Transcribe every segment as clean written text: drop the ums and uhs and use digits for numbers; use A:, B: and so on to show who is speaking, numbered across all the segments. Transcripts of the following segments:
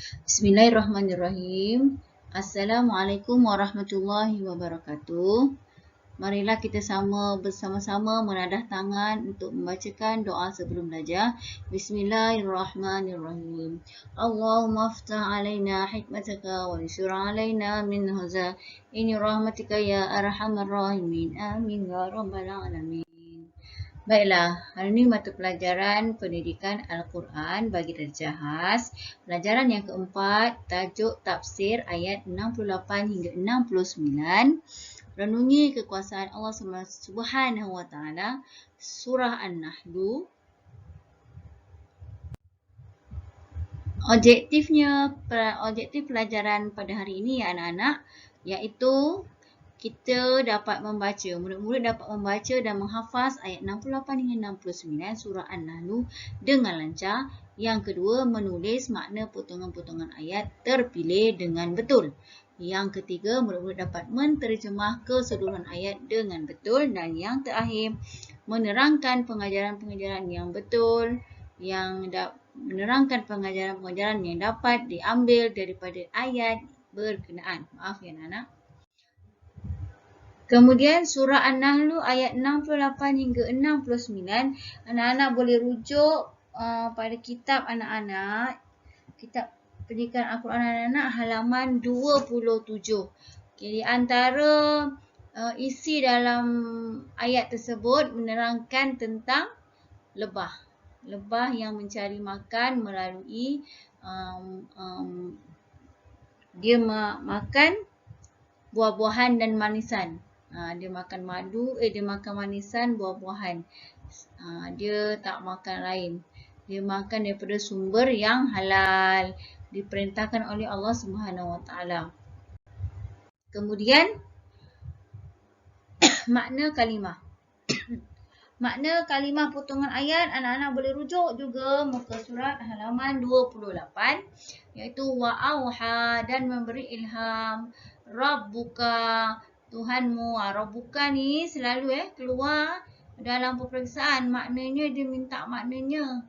A: Bismillahirrahmanirrahim. Assalamualaikum warahmatullahi wabarakatuh. Marilah kita bersama-sama menadah tangan untuk membacakan doa sebelum belajar. Bismillahirrahmanirrahim. Allahumma aftah alaina hikmataka wa nshur alaina min hazaini rahmatika ya arhamar rahimin. Amin ya rabbal alamin. Baiklah, hari ini mata pelajaran pendidikan Al-Quran bagi darjah khas. Pelajaran yang keempat, tajuk tafsir ayat 68 hingga 69. Renungi kekuasaan Allah Subhanahu Wa Taala, surah An-Nahl. Objektif pelajaran pada hari ini ya anak-anak, iaitu kita dapat membaca, murid-murid dapat membaca dan menghafaz ayat 68 hingga 69 surah An-Nahl dengan lancar. Yang kedua, menulis makna potongan-potongan ayat terpilih dengan betul. Yang ketiga, murid-murid dapat menterjemah keseluruhan ayat dengan betul. Dan yang terakhir, menerangkan pengajaran-pengajaran yang betul, menerangkan pengajaran-pengajaran yang dapat diambil daripada ayat berkenaan. Maaf ya anak-anak. Kemudian surah An-Nahl ayat 68 hingga 69, anak-anak boleh rujuk pada kitab anak-anak, kitab pendidikan Al-Quran anak-anak halaman 27. Di antara isi dalam ayat tersebut menerangkan tentang lebah. Lebah yang mencari makan melalui dia makan buah-buahan dan manisan. Dia makan dia makan manisan, buah-buahan. Dia tak makan lain. Dia makan daripada sumber yang halal, diperintahkan oleh Allah Subhanahu Wa Taala. Kemudian makna kalimah. Makna kalimah potongan ayat anak-anak boleh rujuk juga muka surat halaman 28, iaitu wa'auha, dan memberi ilham, rabbuka, Tuhanmu. Rabbuka ni selalu keluar dalam peperiksaan. Maknanya dia minta maknanya.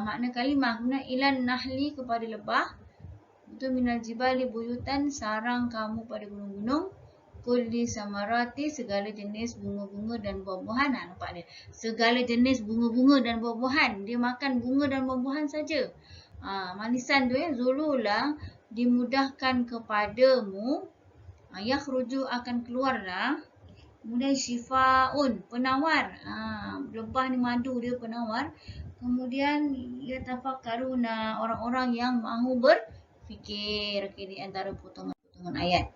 A: Makna kalimah. Kemudian ilan nahli, kepada lebah. Itu minal jibali buyutan, sarang kamu pada gunung-gunung. Kulli samarati, segala jenis bunga-bunga dan buah-buahan. Nampak dia? Segala jenis bunga-bunga dan buah-buahan. Dia makan bunga dan buah-buahan saja. Manisan tu zulula, dimudahkan kepadamu. Yakhruju, akan keluarlah. Kemudian syifaun, penawar. Lebah ni madu dia penawar. Kemudian yatafakkaruna, orang-orang yang mahu berfikir. Di antara potongan-potongan ayat.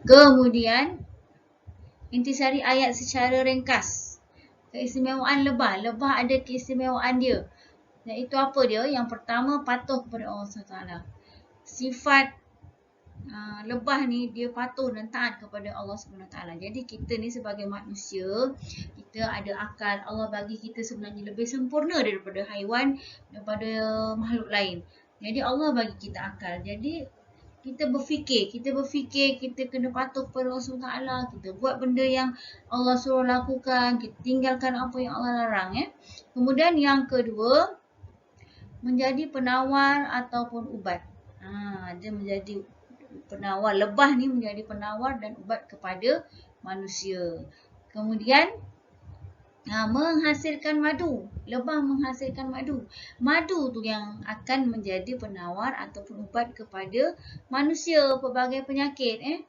A: Kemudian intisari ayat secara ringkas. Keistimewaan lebah. Lebah ada keistimewaan dia. Iaitu apa dia? Yang pertama, patuh kepada Allah SWT. Sifat lebah ni dia patuh dan taat kepada Allah SWT. Jadi kita ni sebagai manusia, kita ada akal. Allah bagi kita sebenarnya lebih sempurna daripada haiwan, daripada makhluk lain. Jadi Allah bagi kita akal. Jadi kita berfikir, kita kena patuh kepada Allah SWT. Kita buat benda yang Allah suruh lakukan, kita tinggalkan apa yang Allah larang. Kemudian yang kedua, menjadi penawar ataupun ubat. Dia menjadi penawar. Lebah ni menjadi penawar dan ubat kepada manusia. Kemudian menghasilkan madu. Lebah menghasilkan madu. Madu tu yang akan menjadi penawar ataupun ubat kepada manusia pelbagai penyakit.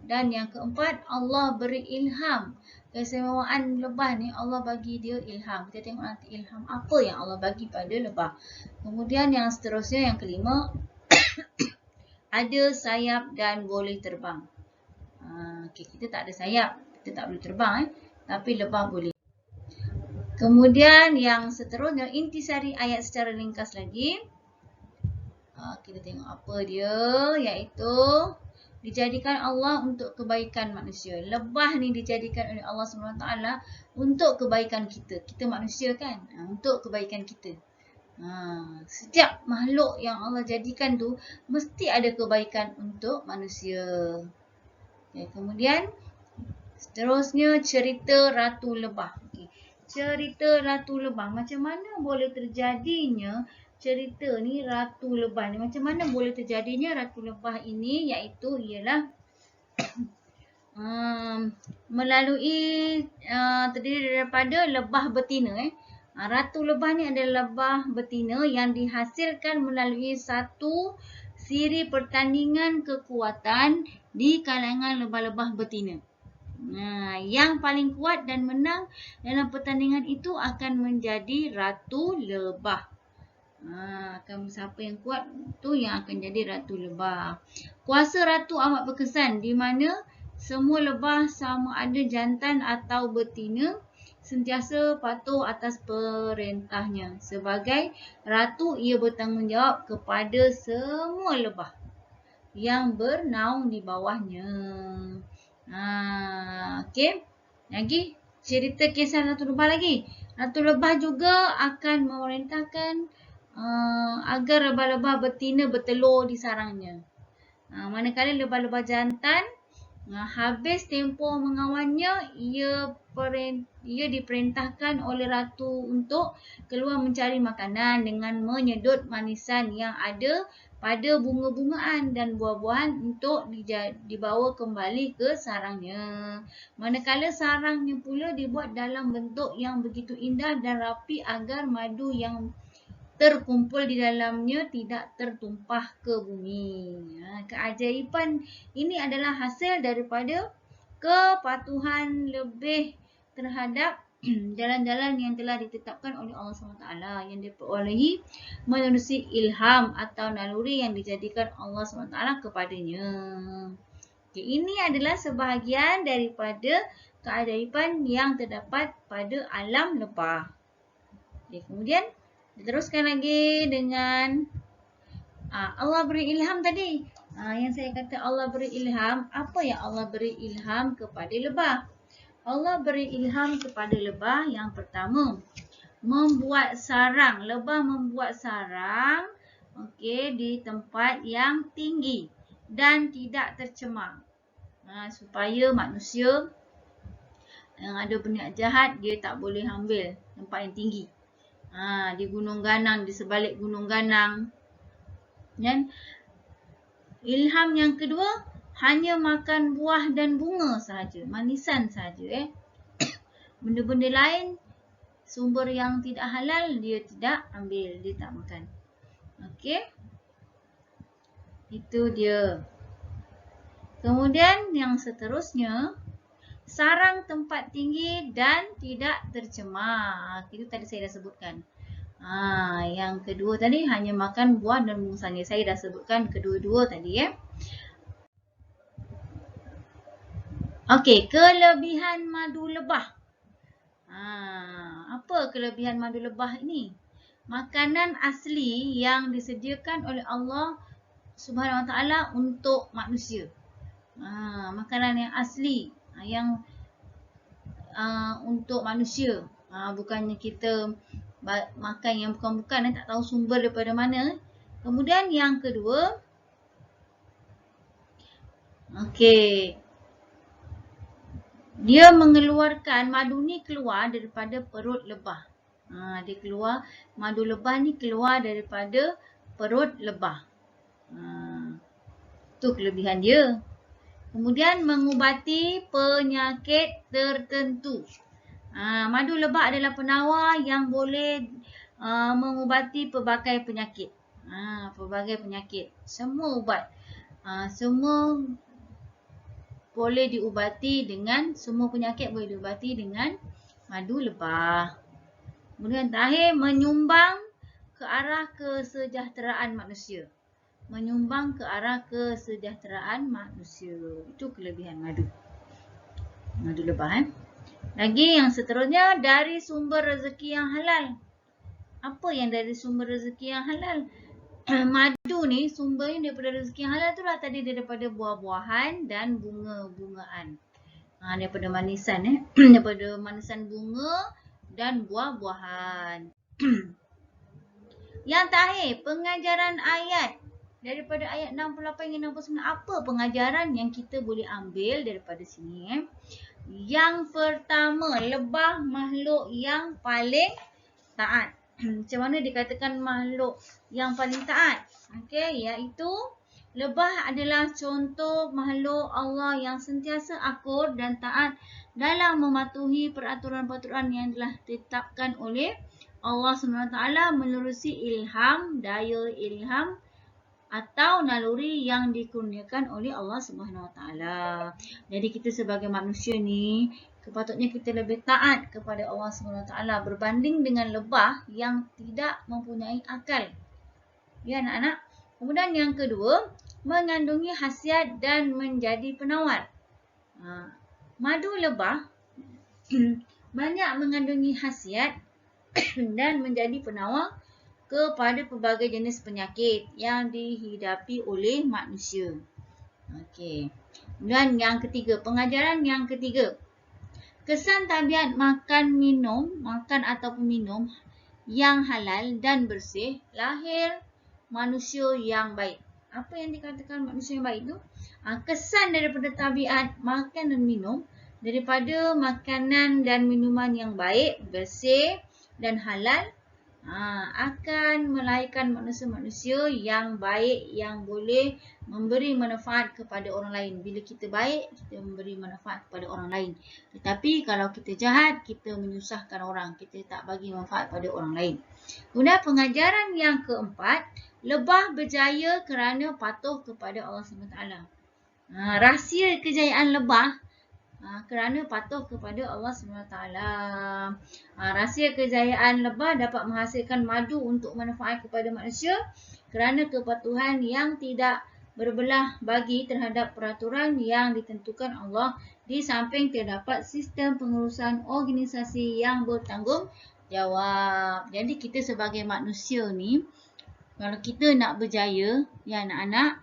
A: Dan yang keempat, Allah beri ilham. Keistimewaan lebah ni, Allah bagi dia ilham. Kita tengok nanti ilham apa yang Allah bagi pada lebah. Kemudian yang seterusnya, yang kelima, ada sayap dan boleh terbang. Kita tak ada sayap, kita tak boleh terbang, tapi lebah boleh. Kemudian yang seterusnya, intisari ayat secara ringkas lagi. Kita tengok apa dia, iaitu dijadikan Allah untuk kebaikan manusia. Lebah ni dijadikan oleh Allah SWT untuk kebaikan kita. Kita manusia kan, untuk kebaikan kita. Setiap makhluk yang Allah jadikan tu mesti ada kebaikan untuk manusia. Kemudian seterusnya, cerita Ratu Lebah. Cerita Ratu Lebah. Macam mana boleh terjadinya cerita ni ratu lebah ni. Macam mana boleh terjadinya ratu lebah ini, iaitu ialah melalui terdiri daripada lebah betina. Ratu lebah ni adalah lebah betina yang dihasilkan melalui satu siri pertandingan kekuatan di kalangan lebah-lebah betina. Yang paling kuat dan menang dalam pertandingan itu akan menjadi ratu lebah. Siapa yang kuat tu yang akan jadi ratu lebah. Kuasa ratu amat berkesan di mana semua lebah sama ada jantan atau betina sentiasa patuh atas perintahnya. Sebagai ratu, ia bertanggungjawab kepada semua lebah yang bernaung di bawahnya. Okey. Lagi cerita kisah ratu lebah lagi. Ratu lebah juga akan memerintahkan agar lebah-lebah betina bertelur di sarangnya. Manakala lebah-lebah jantan habis tempoh mengawannya, ia diperintahkan oleh ratu untuk keluar mencari makanan dengan menyedut manisan yang ada pada bunga-bungaan dan buah-buahan untuk dibawa kembali ke sarangnya. Manakala sarangnya pula dibuat dalam bentuk yang begitu indah dan rapi agar madu yang terkumpul di dalamnya tidak tertumpah ke bumi. Keajaiban ini adalah hasil daripada kepatuhan lebih terhadap jalan-jalan yang telah ditetapkan oleh Allah SWT yang diperolehi menerusi ilham atau naluri yang dijadikan Allah SWT kepadanya. Ini adalah sebahagian daripada keajaiban yang terdapat pada alam lebah. Kemudian diteruskan lagi dengan Allah beri ilham tadi. Yang saya kata Allah beri ilham. Apa yang Allah beri ilham kepada lebah? Allah beri ilham kepada lebah yang pertama, membuat sarang. Lebah membuat sarang di tempat yang tinggi dan tidak tercemar. Supaya manusia yang ada berniat jahat, dia tak boleh ambil tempat yang tinggi. Di Gunung Ganang, di sebalik Gunung Ganang. Dan ilham yang kedua, hanya makan buah dan bunga sahaja, manisan sahaja. Benda-benda lain, sumber yang tidak halal, dia tidak ambil, dia tak makan. Okey. Itu dia. Kemudian yang seterusnya, sarang tempat tinggi dan tidak tercemar. Itu tadi saya dah sebutkan. Yang kedua tadi hanya makan buah dan bunga saja. Saya dah sebutkan kedua-dua tadi. Okey, kelebihan madu lebah. Apa kelebihan madu lebah ini? Makanan asli yang disediakan oleh Allah Subhanahu Wa Taala untuk manusia. Makanan yang asli yang untuk manusia. Bukannya kita makan yang bukan-bukan, tak tahu sumber daripada mana. Kemudian yang kedua, dia mengeluarkan, madu ni keluar daripada perut lebah. Madu lebah ni keluar daripada perut lebah. Itu kelebihan dia. Kemudian mengubati penyakit tertentu. Madu lebah adalah penawar yang boleh mengubati pelbagai penyakit. Pelbagai penyakit. Semua ubat. Semua boleh diubati dengan, semua penyakit boleh diubati dengan madu lebah. Kemudian terakhir, menyumbang ke arah kesejahteraan manusia. Menyumbang ke arah kesejahteraan manusia. Itu kelebihan madu. Madu lebah. Lagi yang seterusnya, dari sumber rezeki yang halal. Apa yang dari sumber rezeki yang halal? Madu ni sumbernya daripada rezeki yang halal tu lah tadi, daripada buah-buahan dan bunga-bungaan. Daripada manisan daripada manisan bunga dan buah-buahan. Yang terakhir, pengajaran ayat. Daripada ayat 68 hingga 69, apa pengajaran yang kita boleh ambil daripada sini? Yang pertama, lebah makhluk yang paling taat. Macam mana dikatakan makhluk yang paling taat. Okey, iaitu lebah adalah contoh makhluk Allah yang sentiasa akur dan taat dalam mematuhi peraturan-peraturan yang telah ditetapkan oleh Allah SWT menerusi ilham, daya ilham atau naluri yang dikurniakan oleh Allah SWT. Jadi kita sebagai manusia ni, sepatutnya kita lebih taat kepada Allah SWT berbanding dengan lebah yang tidak mempunyai akal. Ya anak-anak. Kemudian yang kedua, mengandungi khasiat dan menjadi penawar. Madu lebah banyak mengandungi khasiat dan menjadi penawar kepada pelbagai jenis penyakit yang dihidapi oleh manusia. Okey. Dan yang ketiga, pengajaran yang ketiga. Kesan tabiat makan ataupun minum yang halal dan bersih lahir manusia yang baik. Apa yang dikatakan manusia yang baik tu? Kesan daripada tabiat makan dan minum daripada makanan dan minuman yang baik, bersih dan halal akan melahirkan manusia-manusia yang baik yang boleh memberi manfaat kepada orang lain. Bila kita baik, kita memberi manfaat kepada orang lain. Tetapi kalau kita jahat, kita menyusahkan orang. Kita tak bagi manfaat pada orang lain. Kemudian pengajaran yang keempat, lebah berjaya kerana patuh kepada Allah SWT. Rahsia kejayaan lebah kerana patuh kepada Allah SWT. Rahsia kejayaan lebah dapat menghasilkan madu untuk manfaat kepada manusia kerana kepatuhan yang tidak berbelah bagi terhadap peraturan yang ditentukan Allah, di samping terdapat sistem pengurusan organisasi yang bertanggungjawab. Jadi kita sebagai manusia ni, kalau kita nak berjaya, ya anak-anak,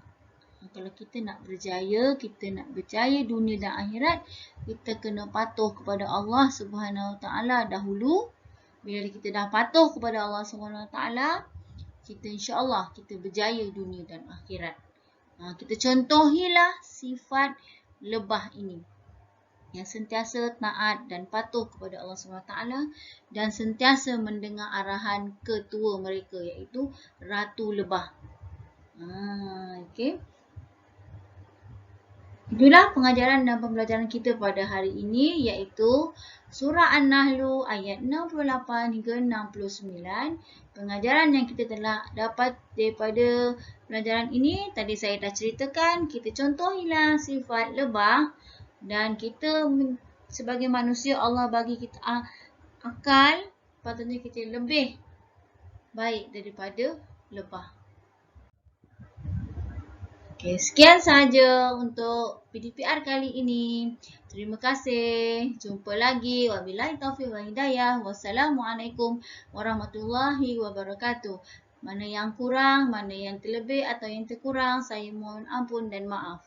A: kalau kita nak berjaya, kita nak berjaya dunia dan akhirat, kita kena patuh kepada Allah Subhanahu Wa Taala dahulu. Bila kita dah patuh kepada Allah Subhanahu Wa Taala, kita insya-Allah kita berjaya dunia dan akhirat. Kita contohilah sifat lebah ini yang sentiasa taat dan patuh kepada Allah Subhanahu Wa Taala dan sentiasa mendengar arahan ketua mereka, iaitu Ratu Lebah. Okey. Itulah pengajaran dan pembelajaran kita pada hari ini, iaitu Surah An-Nahl ayat 68 hingga 69. Pengajaran yang kita telah dapat daripada pelajaran ini, tadi saya dah ceritakan, kita contohilah sifat lebah dan kita sebagai manusia, Allah bagi kita akal, patutnya kita lebih baik daripada lebah. Okay, sekian sahaja untuk PDPR kali ini. Terima kasih. Jumpa lagi. Wabillahi taufiq wal hidayah. Wassalamualaikum warahmatullahi wabarakatuh. Mana yang kurang, mana yang terlebih atau yang terkurang, saya mohon ampun dan maaf.